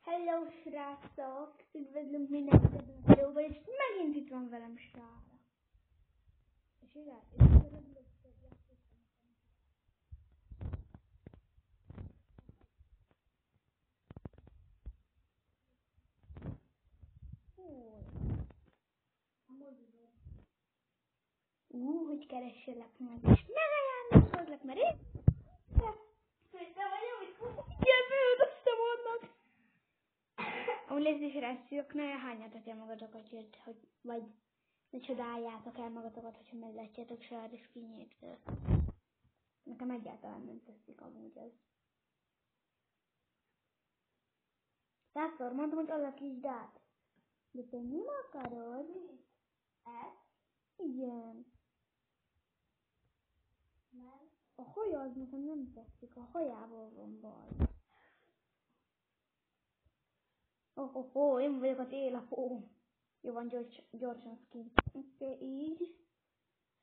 Hello, srácok! Üdvözlünk mindenkit ebben a videóban, és megint itt van velem Sára. És igen, hogy keresselek meg, és megállapodlak, mert én jövődöztem annak. Amúgy légy srácok, nagyon hányatok el magatokat, hogy vagy ne csodáljátok el magatokat, hogyha meglátjátok Sára skinjétől. Nekem egyáltalán nem tetszik amúgy ez. Százszor mondtam, hogy alakítsd át. De te nem akarod? Ezt? Igen. Nem. A haja az nekem nem tetszik, a hajából van baj. Én vagyok az élapó. Jó van, gyorsan skin. Oké, így. És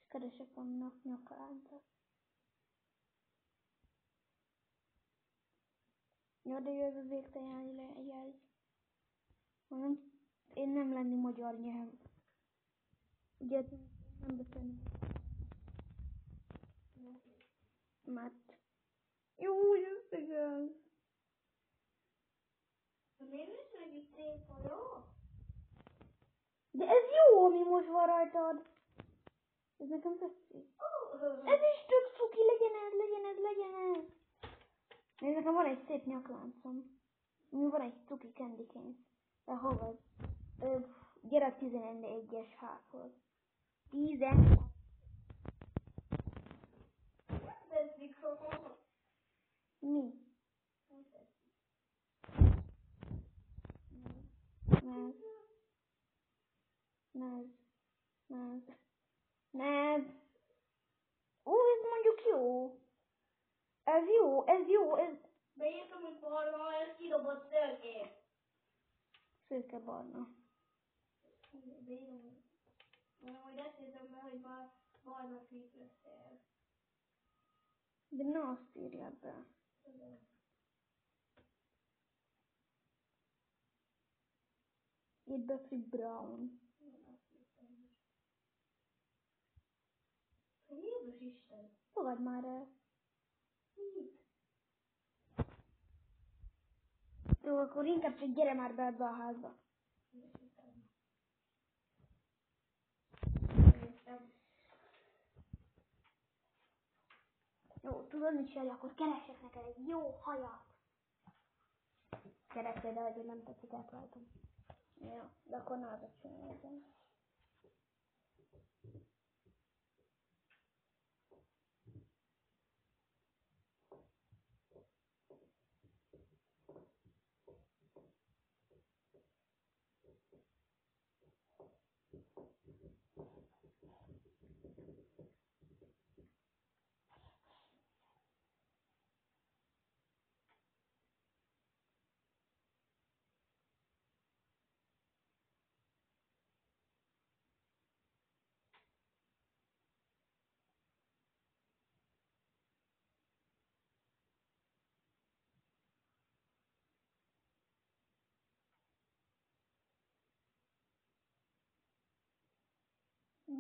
keresek annak nyakláncát. Jó, de ez a végtelen jel. Én nem lenni magyar nyelv. Ugye nem beszélni. Mert jó, jöttegel. Miért nincs meg itt szép hajó? De ez jó, ami most van rajtad. Ez nekem tetszik. Ez is tök cuki, legyen ez. Nézd, nekem van egy szép nyakláncom. Van egy cuki candy cane. De hol vagy? Gyere a 11-es házhoz. 10. Mi? Nez. Ez mondjuk jó. Ez jó. Beírtam, hogy barna, ez kidobott szőkét. Szőke barna. Beírom. Majd azt írtam be, hogy barna szép leszel. De ne azt írjad be. Írd be Free Brown. Jézus Isten! Fogad már el. Jó, akkor inkább csak gyere már be ebbe a házba. Jó, tudod mit csinálni, akkor keresek neked egy jó hajat. Keresd, de hogy nem tetszik, átváltom. Jó, de akkor ne azok csinálni.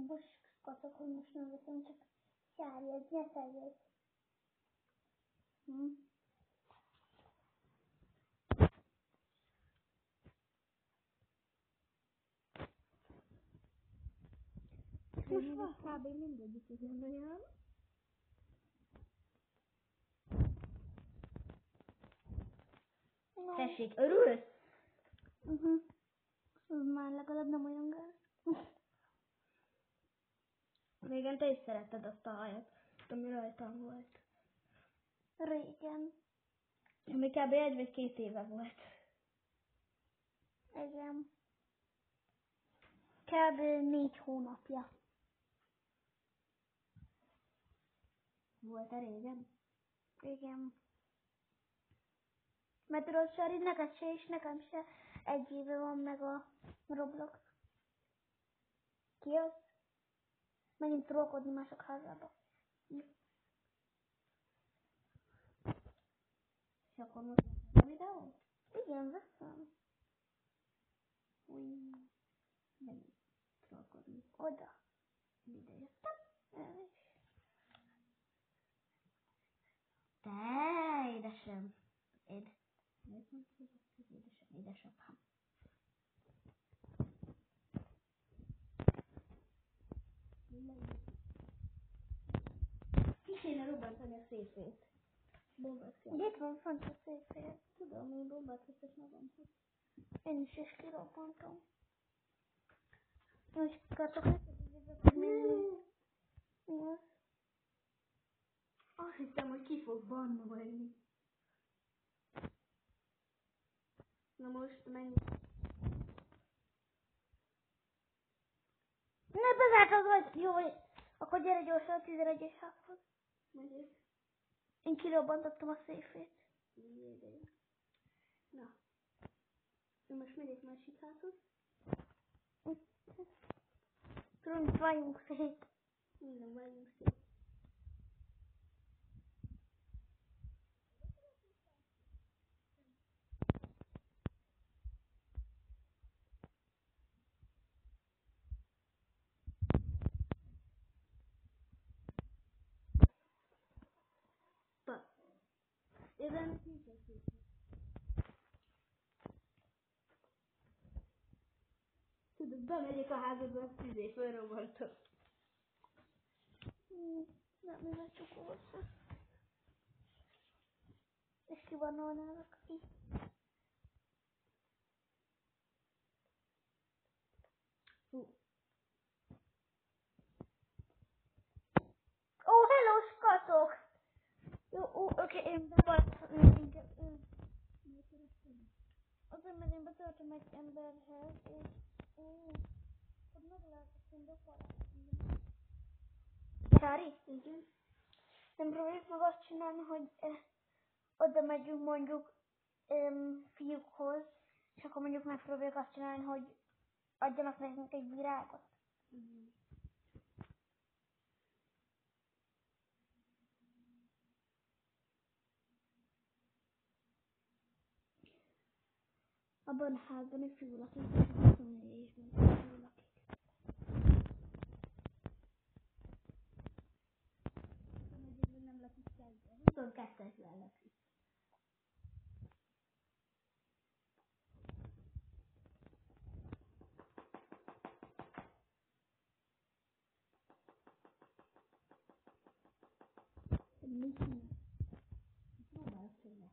Most kacok, hogy most nem veszem, csak szárjad, ne szárjad. Most már kb. Mindegyik igen olyan. Tessék, örülsz? Ez már legalább nem olyan gáz. Régen te is szeretted azt a hajat, ami rajtam volt. Régen. Ami kb. 1 vagy 2 éve volt. Igen. Kb. 4 hónapja. Volt-e régen? Igen. Mert tudod, Sari, neked se és nekem se 1 éve van meg a Roblox. Ki az? Menjünk trollkodni mások házába. És akkor most a videó? Igen, veszem. Új. Nem trollkodni. Oda. Ide jöttem. El is. Te, édesem. Miért mondtad, hogy édesem? Édesapám. Ki kéne robbantani a széfét? Bombát kell. Itt van fent a székfél. Tudom, hogy bombát veszek magamhoz. Én is kirobbantom. Most akartok hogy mi az? Azt hittem, hogy ki fog bannolni. Na most menj. Ne bezártad vagy! Jó, akkor gyere gyorsan a 11-es házhoz. Megyek. Én kirobbantottam a széfét. Na. Én most megyek másik házhoz. Tudod, váljunk szét. Minden váljunk szét. Éppen nincs egy szép. Tudod, bemegyek a házadba, azt fölrobbantom. Nem, mivel csukolsz. És kibannolnálak ki. Oh, hello, skatok! Jó, oké, én bebartam inkább. Azért, mert én betöltöm egy emberhez, és ott meg lehet, hogy én beparáltam. Kári? Igen. Nem próbáljuk meg azt csinálni, hogy oda megyünk mondjuk fiúkhoz, és akkor mondjuk megpróbáljuk azt csinálni, hogy adjanak nekünk egy virágot. Abban a házban egy fiú lakik, és a 24 évben egy fiú lakik. Nem lakik kezdve. 22-esben lakik. Mit csinál? Próbálok szólni.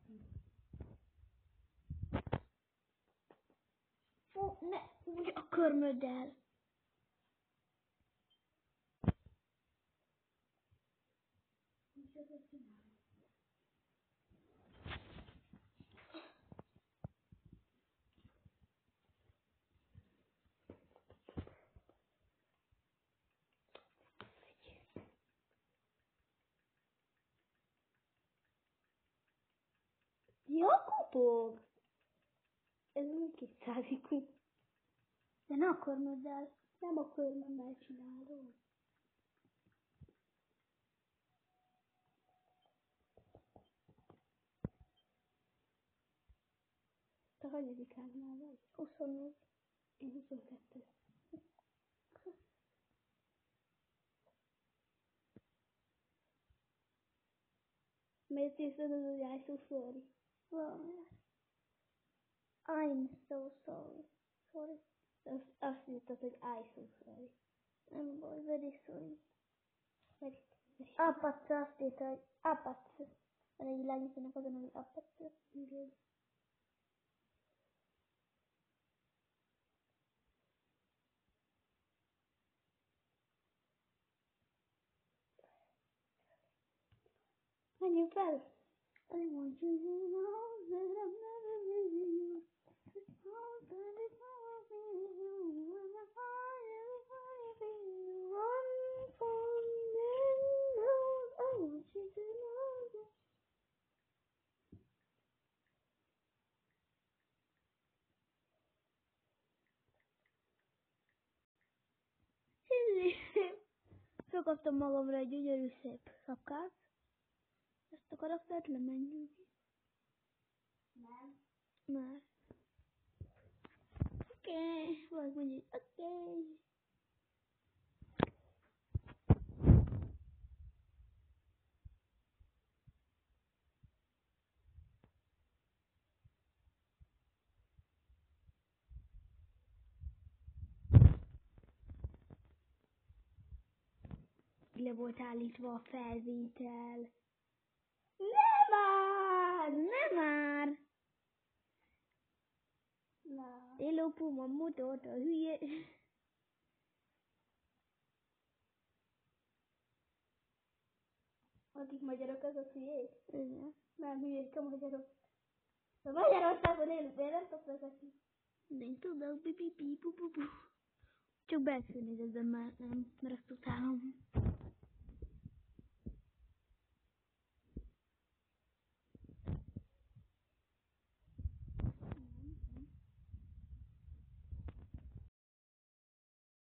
Fú, ne, úgy a körmöddel. És ezt csinálom. Jakubok! Ez mindkét százikú. De ne a körmöddel. Nem a körmömmel csinálom. Te hanyadikánál vagy? 24. Én 22. Miért észred az, hogy I so sorry? Valami. I'm so sorry. Sorry. Azt írtad, hogy I so sorry. Nem baj, very sorry. Very. Apatsző azt írta, hogy apatsző. Van egy lányítónak azon, hogy apatsző. Igen. Menjünk fel! I want you to know that I've never been you. All that is all in you. And I find everybody be the one for me. I want you to know that. Fölkaptam magamra egy gyönyörű szép sapkát. Ezt a karaktert lemenjünk. Nem. Már. Oké, vagy mondjuk, oké. Le volt állítva a felvétel. Nem már! Na. Élőpum a motort, a hülye. Akik magyarok, azok hülyék? Igen. Nem hülyék a magyarok. A Magyarországon élünk, miért nem tudsz vezetni? Nem tudom, pipipi, pupupu. Csak belső nézetben már nem, mert azt utálom.